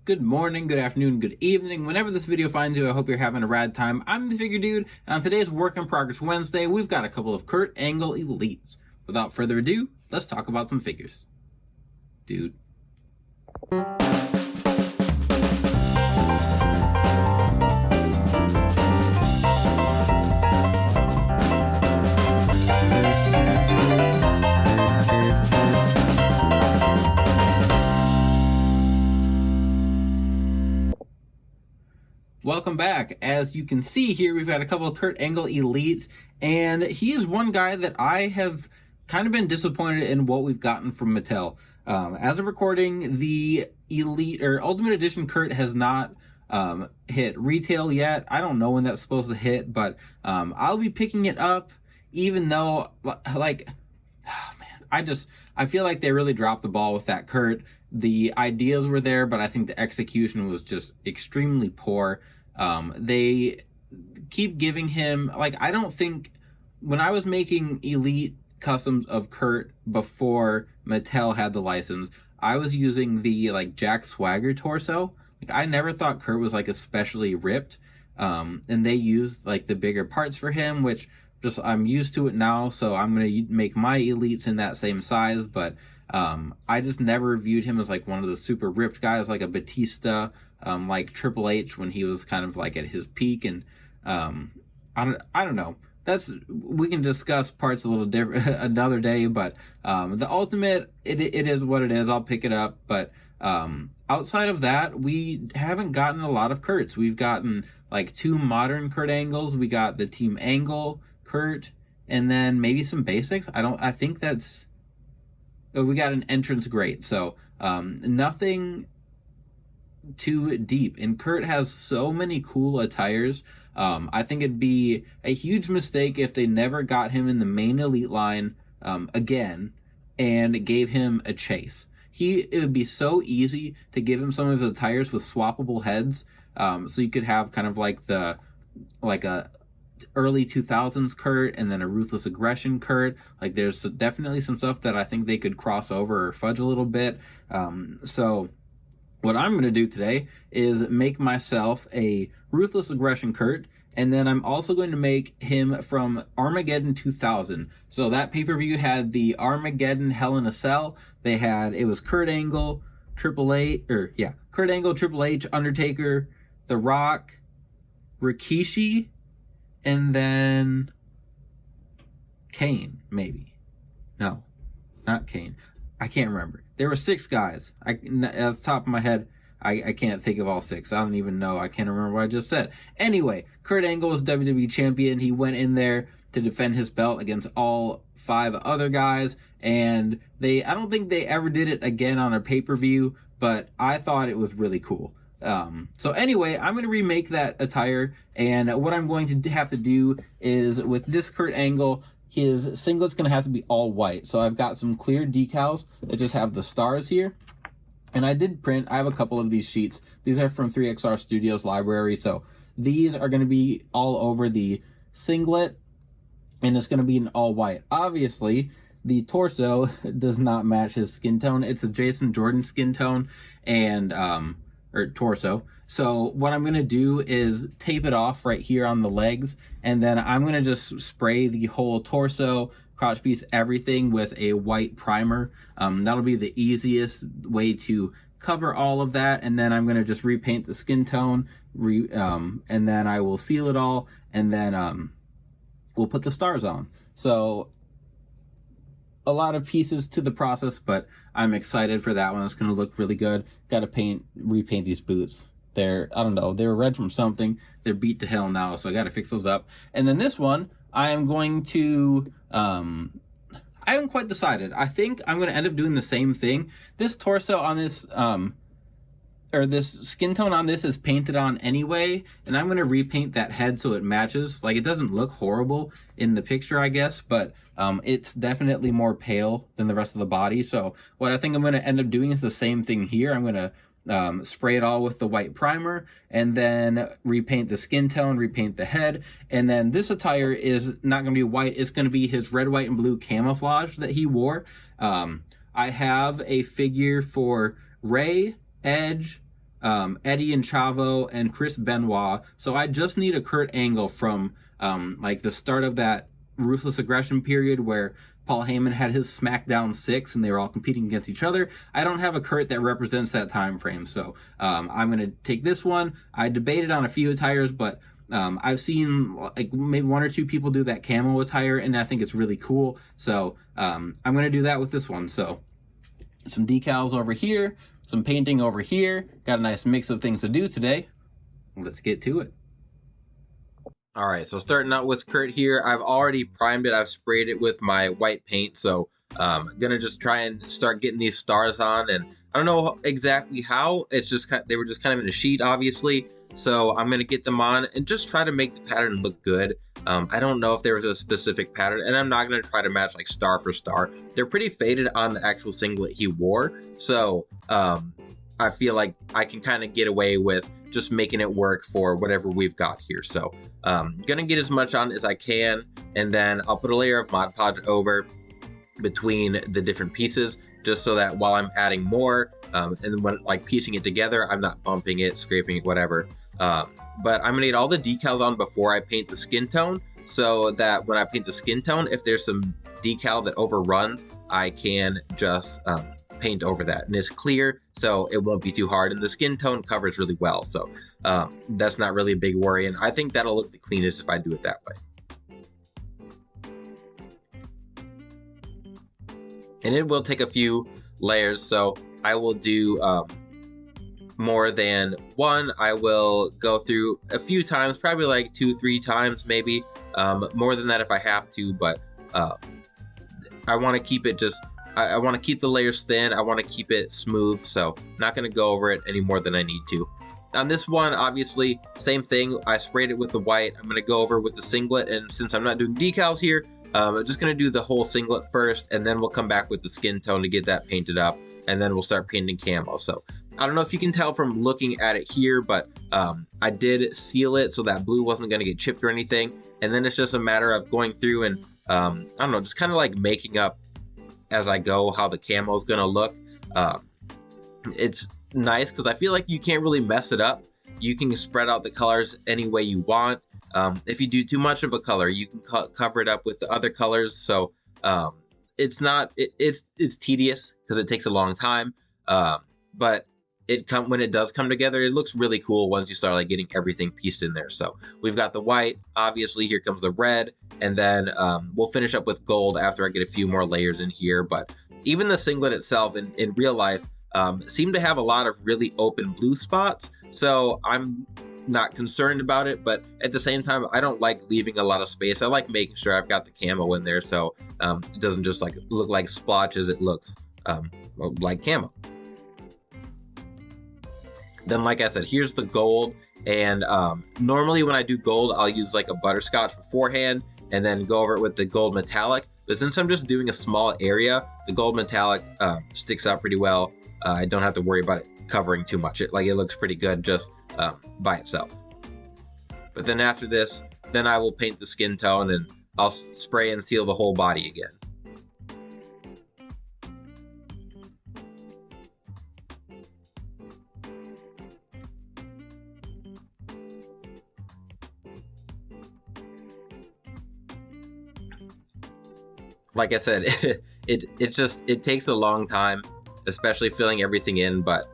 Good morning, good afternoon, good evening. Whenever this video finds you, I hope you're having a rad time. I'm the Figure Dude, and on today's Work in Progress Wednesday, we've got a couple of Kurt Angle Elites. Without further ado, let's talk about some figures. Dude. Welcome back. As you can see here, we've got a couple of Kurt Angle Elites, and he is one guy that I have kind of been disappointed in what we've gotten from Mattel. As of recording, the Elite or Ultimate Edition Kurt has not hit retail yet. I don't know when that's supposed to hit, but I'll be picking it up, even though, like, oh man, I feel like they really dropped the ball with that Kurt. The ideas were there, but I think the execution was just extremely poor. They keep giving him, like, I don't think, when I was making Elite customs of Kurt before Mattel had the license, I was using the, like, Jack Swagger torso. Like, I never thought Kurt was, like, especially ripped. And they used, like, the bigger parts for him, which just, I'm used to it now, so I'm going to make my Elites in that same size, but I just never viewed him as like one of the super ripped guys, like a Batista, like Triple H when he was kind of like at his peak. And I don't know. We can discuss parts a little different another day, but the Ultimate, it is what it is. I'll pick it up, but outside of that, we haven't gotten a lot of Kurts. We've gotten like 2 modern Kurt Angles. We got the Team Angle Kurt, and then maybe some basics. I think that's. We got an entrance great, so nothing too deep. And Kurt has so many cool attires. I think it'd be a huge mistake if they never got him in the main Elite line again and gave him a chase. It would be so easy to give him some of his attires with swappable heads, so you could have kind of like a early 2000s Kurt and then a Ruthless Aggression Kurt. Like, there's definitely some stuff that I think they could cross over or fudge a little bit. So what I'm going to do today is make myself a Ruthless Aggression Kurt, and then I'm also going to make him from Armageddon 2000. So that pay-per-view had the Armageddon Hell in a Cell. It was Kurt Angle, Triple H, Undertaker, The Rock, Rikishi, and then Kane, maybe. No, not Kane. I can't remember. There were 6 guys. At the top of my head, I can't think of all 6. I don't even know. I can't remember what I just said. Anyway, Kurt Angle was WWE champion. He went in there to defend his belt against all 5 other guys, and I don't think they ever did it again on a pay-per-view, but I thought it was really cool. So anyway, I'm going to remake that attire, and what I'm going to have to do is, with this Kurt Angle, his singlet's going to have to be all white. So I've got some clear decals that just have the stars here, and I have a couple of these sheets. These are from 3XR Studios library, so these are going to be all over the singlet, and it's going to be in all white. Obviously, the torso does not match his skin tone. It's a Jason Jordan skin tone, and or torso. So what I'm going to do is tape it off right here on the legs, and then I'm going to just spray the whole torso, crotch piece, everything with a white primer. That'll be the easiest way to cover all of that, and then I'm going to just repaint the skin tone, and then I will seal it all, and then we'll put the stars on. So a lot of pieces to the process, but I'm excited for that one. It's going to look really good. Got to repaint these boots. I don't know, they were red from something. They're beat to hell now, so I got to fix those up. And then this one, I am going to, I haven't quite decided. I think I'm going to end up doing the same thing. This torso on this, or this skin tone on this is painted on anyway, and I'm going to repaint that head so it matches. Like, it doesn't look horrible in the picture, I guess, but it's definitely more pale than the rest of the body. So what I think I'm going to end up doing is the same thing here. I'm going to spray it all with the white primer, and then repaint the skin tone, repaint the head, and then this attire is not going to be white. It's going to be his red, white, and blue camouflage that he wore. I have a figure for Ray, Edge, Eddie and Chavo and Chris Benoit. So I just need a Kurt Angle from like the start of that Ruthless Aggression period where Paul Heyman had his SmackDown 6 and they were all competing against each other. I don't have a Kurt that represents that time frame, so I'm going to take this one. I debated on a few attires, but I've seen like maybe one or two people do that camo attire, and I think it's really cool. So I'm going to do that with this one. So some decals over here, some painting over here. Got a nice mix of things to do today. Let's get to it. All right, so starting out with Kurt here, I've already primed it. I've sprayed it with my white paint, so I'm gonna just try and start getting these stars on. And I don't know exactly how. It's just they were just kind of in a sheet, obviously. So I'm gonna get them on and just try to make the pattern look good. I don't know if there was a specific pattern, and I'm not gonna try to match like star for star. They're pretty faded on the actual singlet he wore, so I feel like I can kind of get away with just making it work for whatever we've got here. So gonna get as much on as I can, and then I'll put a layer of Mod Podge over between the different pieces, just so that while I'm adding more and when like piecing it together, I'm not bumping it, scraping it, whatever. But I'm gonna get all the decals on before I paint the skin tone, so that when I paint the skin tone, if there's some decal that overruns, I can just paint over that, and it's clear, so it won't be too hard, and the skin tone covers really well, so that's not really a big worry, and I think that'll look the cleanest if I do it that way. And it will take a few layers, so I will do more than one. I will go through a few times, probably like 2-3 times maybe, more than that if I have to, but I want to keep it just I want to keep the layers thin. I want to keep it smooth, so I'm not going to go over it any more than I need to. On this one, obviously, same thing. I sprayed it with the white. I'm going to go over with the singlet, and since I'm not doing decals here, I'm just going to do the whole singlet first, and then we'll come back with the skin tone to get that painted up, and then we'll start painting camo. So I don't know if you can tell from looking at it here, but I did seal it so that blue wasn't going to get chipped or anything, and then it's just a matter of going through and, I don't know, just kind of like making up as I go how the camo is going to look. It's nice because I feel like you can't really mess it up. You can spread out the colors any way you want. If you do too much of a color, you can cover it up with the other colors. So it's not it's tedious because it takes a long time. But when it does come together, it looks really cool once you start like getting everything pieced in there. So we've got the white, obviously here comes the red, and then we'll finish up with gold after I get a few more layers in here. But even the singlet itself in real life seemed to have a lot of really open blue spots. So I'm not concerned about it, but at the same time, I don't like leaving a lot of space. I like making sure I've got the camo in there, so it doesn't just like look like splotches. It looks like camo. Then, like I said, here's the gold, and normally when I do gold, I'll use like a butterscotch beforehand and then go over it with the gold metallic. But since I'm just doing a small area, the gold metallic sticks out pretty well. I don't have to worry about it covering too much. It looks pretty good just by itself. But then after this, then I will paint the skin tone, and I'll spray and seal the whole body again. Like I said, it takes a long time, especially filling everything in, but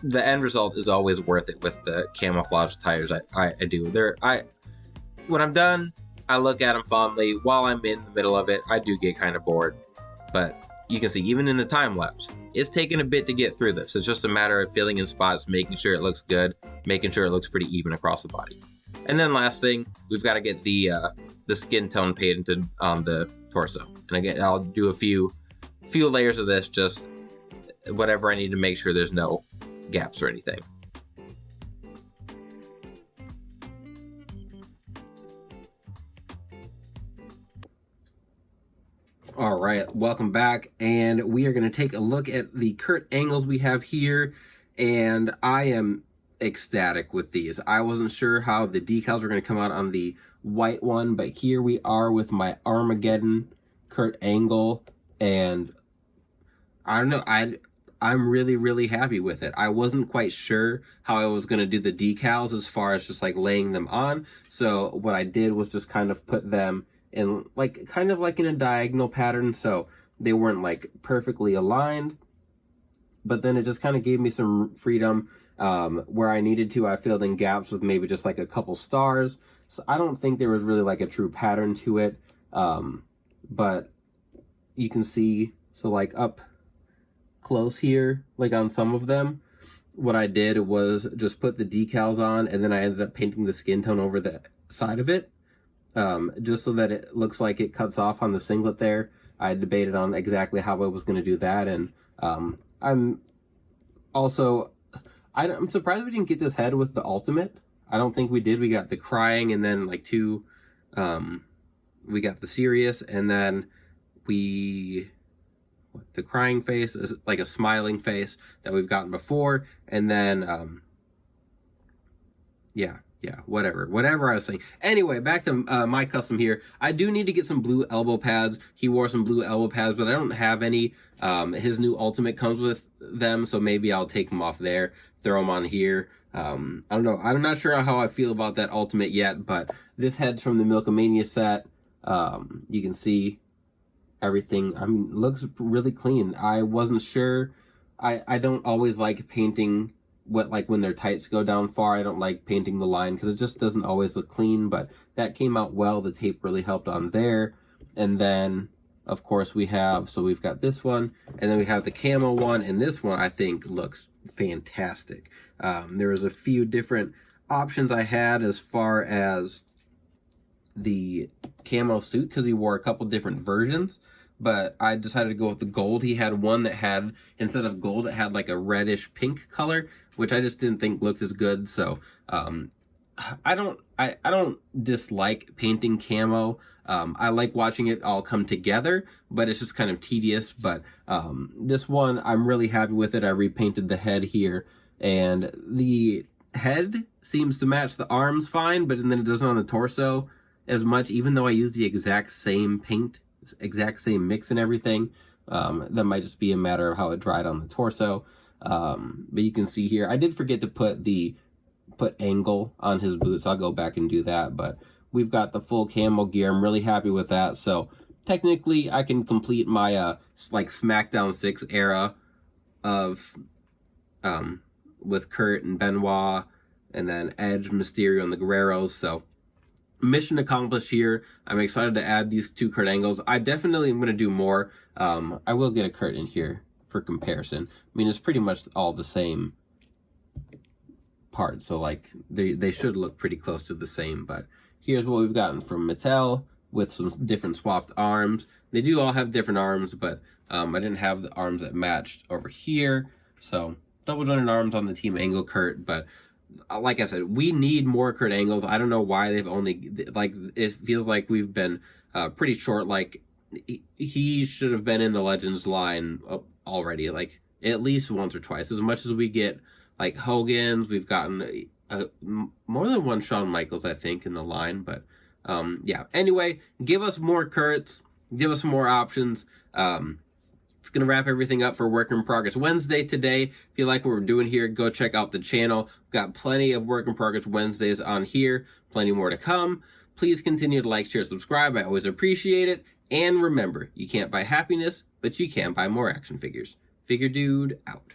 the end result is always worth it with the camouflage tires I do. When I'm done, I look at them fondly. While I'm in the middle of it, I do get kind of bored, but you can see even in the time lapse, it's taken a bit to get through this. It's just a matter of filling in spots, making sure it looks good, making sure it looks pretty even across the body. And then last thing, we've got to get the skin tone painted on the torso. And again, I'll do a few layers of this, just whatever I need to make sure there's no gaps or anything. All right, welcome back, and we are going to take a look at the Kurt Angles we have here, and I am ecstatic with these. I wasn't sure how the decals were going to come out on the white one, but here we are with my Armageddon Kurt Angle, and I don't know, I'm really, really happy with it. I wasn't quite sure how I was going to do the decals as far as just like laying them on. So what I did was just kind of put them in like, kind of like in a diagonal pattern. So they weren't like perfectly aligned, but then it just kind of gave me some freedom. Where I needed to, I filled in gaps with maybe just like a couple stars. So I don't think there was really like a true pattern to it. But you can see, so like up close here, like on some of them, what I did was just put the decals on, and then I ended up painting the skin tone over the side of it, just so that it looks like it cuts off on the singlet there. I debated on exactly how I was going to do that, and I'm surprised we didn't get this head with the ultimate. I don't think we did. We got the crying, and then like two, we got the serious, and then the crying face is like a smiling face that we've gotten before, and then whatever I was saying. Anyway, back to my custom here. I do need to get some blue elbow pads. He wore some blue elbow pads, but I don't have any. His new ultimate comes with them, so maybe I'll take them off there, throw them on here. I don't know. I'm not sure how I feel about that ultimate yet, but this head's from the Milkomania set. You can see everything. I mean, looks really clean. I wasn't sure. I don't always like painting when their tights go down far. I don't like painting the line because it just doesn't always look clean, but that came out well. The tape really helped on there. And then of course we've got this one, and then we have the camo one, and this one I think looks fantastic. There was a few different options I had as far as the camo suit because he wore a couple different versions, but I decided to go with the gold. He had one that had, instead of gold, it had like a reddish pink color, which I just didn't think looked as good. So I don't dislike painting camo. I like watching it all come together, but it's just kind of tedious. But this one, I'm really happy with it. I repainted the head here, and the head seems to match the arms fine, but then it doesn't on the torso as much, even though I use the exact same paint, exact same mix and everything. That might just be a matter of how it dried on the torso. But you can see here, I did forget to put angle on his boots. I'll go back and do that, but we've got the full camo gear. I'm really happy with that. So technically I can complete my like SmackDown 6 era of with Kurt and Benoit, and then Edge, Mysterio, and the Guerreros. So mission accomplished here. I'm excited to add these two Kurt Angles. I definitely am going to do more. I will get a Kurt in here for comparison. I mean, it's pretty much all the same part, so like they should look pretty close to the same. But here's what we've gotten from Mattel with some different swapped arms. They do all have different arms, but I didn't have the arms that matched over here, so double jointed arms on the Team Angle Kurt. But like I said, we need more Kurt Angles. I don't know why they've only, like, it feels like we've been pretty short. Like, he should have been in the Legends line already, like at least once or twice. As much as we get like Hogan's, we've gotten more than one Shawn Michaels, I think, in the line. But yeah, anyway, give us more Kurts, give us more options. It's going to wrap everything up for Work in Progress Wednesday today. If you like what we're doing here, go check out the channel. We've got plenty of Work in Progress Wednesdays on here, plenty more to come. Please continue to like, share, subscribe. I always appreciate it. And remember, you can't buy happiness, but you can buy more action figures. Figure Dude out.